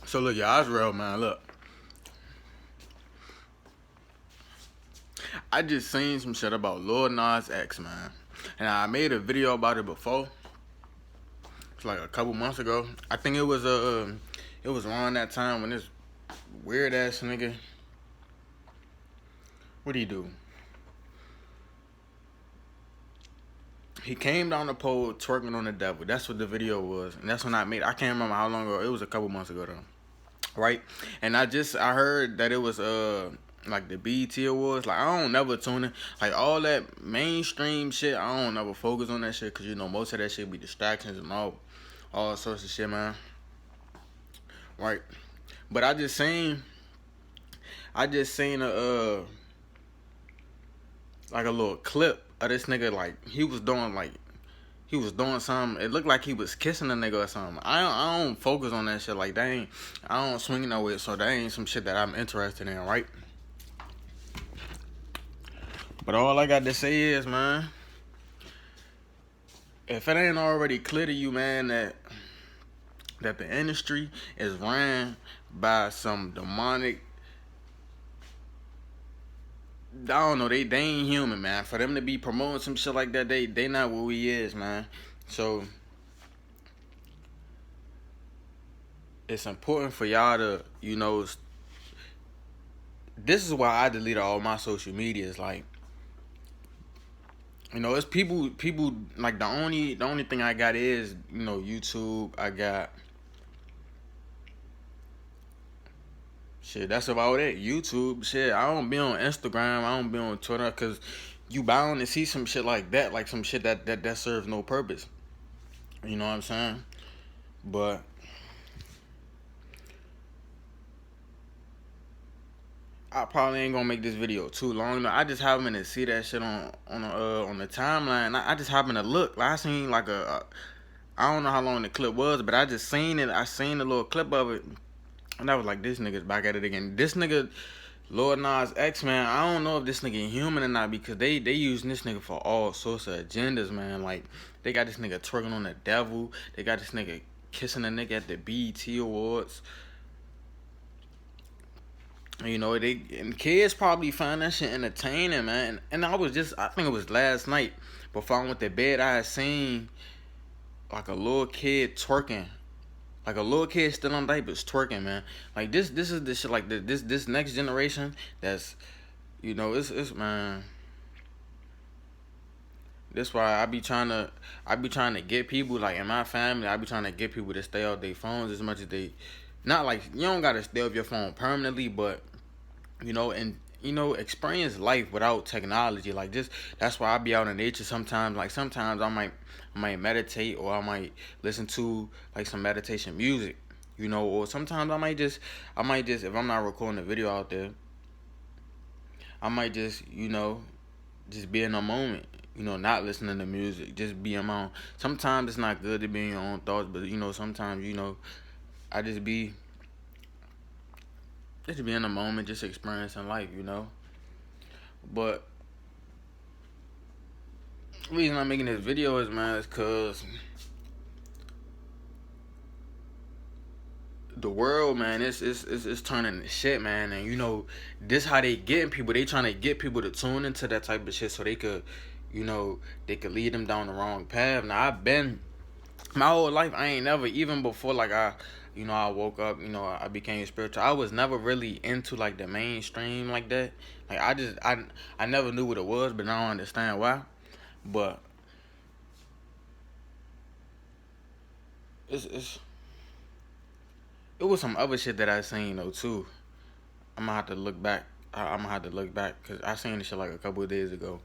So look, y'all, it's real, man. Look, I just seen some shit about Lil Nas X, man, and I made a video about it before. It's like a couple months ago. I think it was around that time when this weird ass nigga, what do you do? He came down the pole twerking on the devil. That's what the video was, and that's when I made. I can't remember how long ago. It was a couple months ago though, right? And I heard that it was like the BET Awards. Like I don't never tune in. Like all that mainstream shit, I don't never focus on that shit because you know most of that shit be distractions and all sorts of shit, man. Right? But I just seen a like a little clip of this nigga, like he was doing something. It looked like he was kissing a nigga or something. I don't focus on that shit. Like that ain't, I don't swing no way, so that ain't some shit that I'm interested in, right? But all I got to say is, man, if it ain't already clear to you, man, that the industry is ran by some demonic, I don't know, they ain't human, man. For them to be promoting some shit like that, they not what we is, man. So it's important for y'all to, you know, this is why I deleted all my social medias. Like, you know, it's people like the only thing I got is, you know, YouTube. I got shit, that's about it. YouTube, shit. I don't be on Instagram. I don't be on Twitter because you bound to see some shit like that, like some shit that serves no purpose. You know what I'm saying? But I probably ain't gonna make this video too long. No, I just happened to see that shit on the timeline. I just happened to look. Like, I seen like I don't know how long the clip was, but I just seen it. I seen a little clip of it, and I was like, this nigga's back at it again. This nigga, Lord Nas X, man, I don't know if this nigga human or not because they using this nigga for all sorts of agendas, man. Like, they got this nigga twerking on the devil. They got this nigga kissing a nigga at the BET Awards. You know, they and kids probably find that shit entertaining, man. And I think it was last night before I went to bed, I had seen like a little kid twerking. Like a little kid still on diapers twerking, man. Like this is the shit. Like this next generation. That's, you know, it's man. That's why I be trying to get people like in my family. I be trying to get people to stay off their phones as much as they. Not like you don't gotta stay off your phone permanently, but you know, and you know, experience life without technology. Like just that's why I be out in nature sometimes. Like sometimes I might meditate or I might listen to like some meditation music, you know, or sometimes I might just if I'm not recording a video out there, I might just, you know, just be in a moment. You know, not listening to music, just be in my own. Sometimes it's not good to be in your own thoughts, but you know, sometimes you know, I just be in a moment, just experiencing life, you know. But the reason I'm making this video is, man, is cause the world, man, it's turning to shit, man. And you know, this how they getting people. They trying to get people to tune into that type of shit so they could, you know, they could lead them down the wrong path. Now I've been my whole life, I ain't never, even before like you know, I woke up, you know, I became spiritual. I was never really into like the mainstream like that. Like I never knew what it was, but now I understand why. But it's it was some other shit that I seen though too. I'm gonna have to look back. I'm gonna have to look back because I seen this shit like a couple of days ago.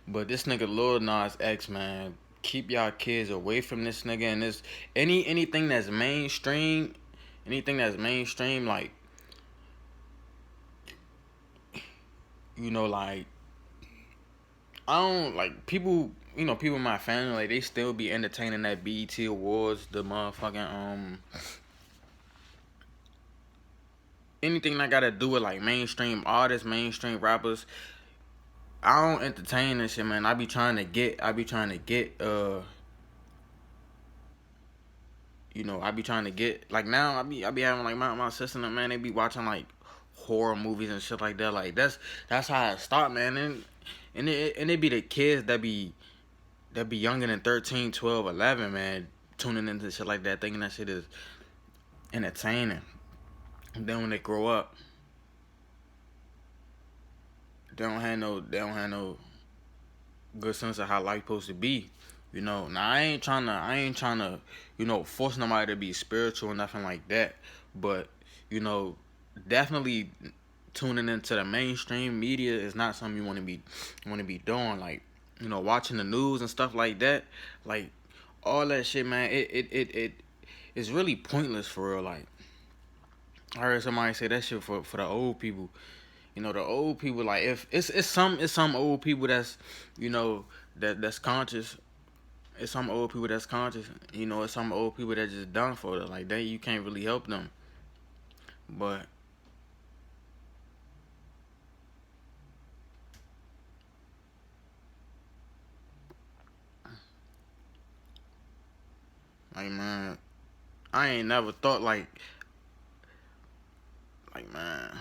But this nigga Lil Nas X, man, keep y'all kids away from this nigga and this anything that's mainstream, like you know, like I don't like people. You know, people in my family, like they still be entertaining that BET Awards, the motherfucking anything that gotta do with like mainstream artists, mainstream rappers. I don't entertain this shit, man. I be trying to get, I be trying to get like now I be having like my sister and them, man, they be watching like horror movies and shit like that. Like that's how it start, man. And it be the kids that be younger than 13, 12, 11, man, tuning into shit like that, thinking that shit is entertaining. And then when they grow up, they don't have no good sense of how life supposed to be. Now I ain't trying to, force nobody to be spiritual or nothing like that. But, you know, definitely tuning into the mainstream media is not something you want to be doing. Like, watching the news and stuff like that. Like all that shit, man. It is really pointless for real. Like I heard somebody say that shit for the old people. The old people, like, if it's some old people that's that's conscious. It's some old people that's conscious. It's some old people that just done for it. Like, you can't really help them. But like, man, I ain't never thought like, man.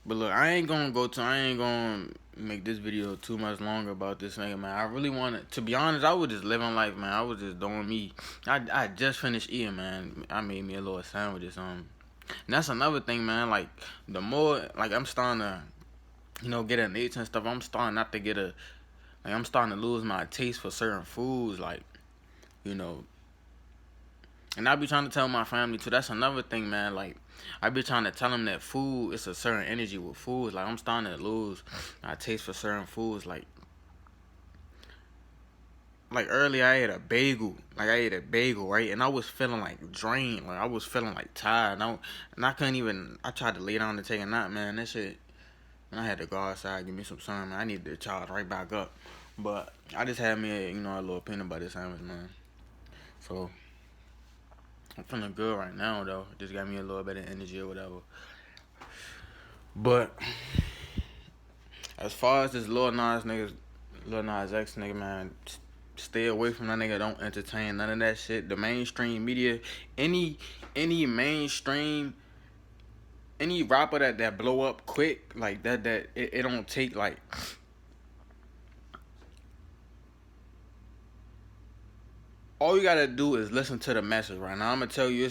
But look, I ain't gonna make this video too much longer about this nigga, man. I really to be honest, I was just living life, man. I was just doing me. I just finished eating, man. I made me a little sandwich or something. And that's another thing, man. Like, the more, like, I'm starting to, get an itch and stuff, I'm starting not to I'm starting to lose my taste for certain foods, like, you know, and I be trying to tell my family too. That's another thing, man. Like, I be trying to tell them that food, it's a certain energy with foods. Like, I'm starting to lose my taste for certain foods. Like earlier, I ate a bagel. Like, I ate a bagel, right? And I was feeling like drained. Like, I was feeling like tired. And I couldn't even. I tried to lay down to take a nap, man. That shit. And I had to go outside, give me some sun, man. I needed to charge right back up. But I just had me a little peanut butter sandwich, man. So I'm feeling good right now, though. Just got me a little bit of energy or whatever. But as far as this Lil Nas X nigga, man, stay away from that nigga. Don't entertain none of that shit. The mainstream media, any mainstream, any rapper that blow up quick like that it don't take like. All you gotta do is listen to the message right now. I'm gonna tell you,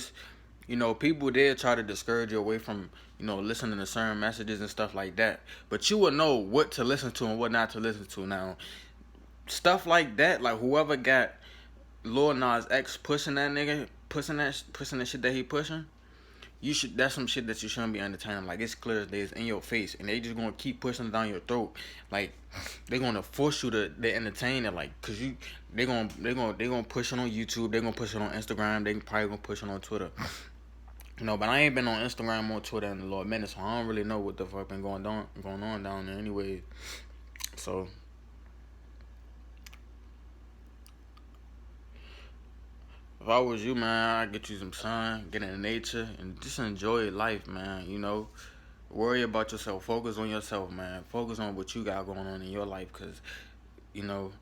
people did try to discourage you away from, listening to certain messages and stuff like that. But you will know what to listen to and what not to listen to. Now, stuff like that, like whoever got Lil Nas X pushing that nigga, pushing the shit that he pushing, that's some shit that you shouldn't be entertaining. Like, it's clear as day, it's in your face, and they just gonna keep pushing it down your throat. Like, they gonna force you to entertain it. Like, cause they gonna push it on YouTube, they gonna push it on Instagram, they probably gonna push it on Twitter. But I ain't been on Instagram or Twitter in a little minute, so I don't really know what the fuck been going on down there anyway. So if I was you, man, I'd get you some sun, get in nature, and just enjoy life, man. Worry about yourself. Focus on yourself, man. Focus on what you got going on in your life, cause you know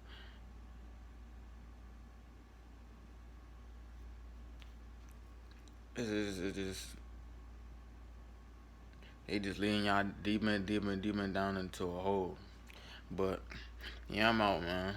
it's just they just leading y'all deeper and deeper and deeper down into a hole. But yeah, I'm out, man.